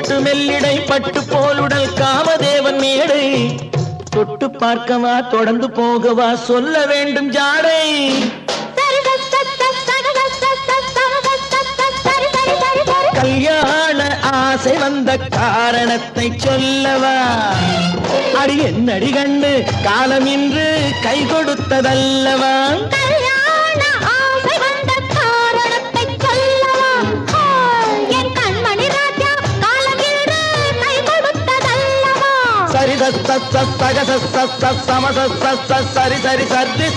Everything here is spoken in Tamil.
பொட்டு மெல்லிடை பட்டு போலுடல் காமதேவன் மேடை தொட்டு பார்க்கவா தொடர்ந்து போகவா சொல்ல வேண்டும் ஜாடை கல்யாண ஆசை வந்த காரணத்தை சொல்லவா அடி என்னடி கண்டு காலம் இன்று கை கொடுத்ததல்லவா சரி சரி சரி சரி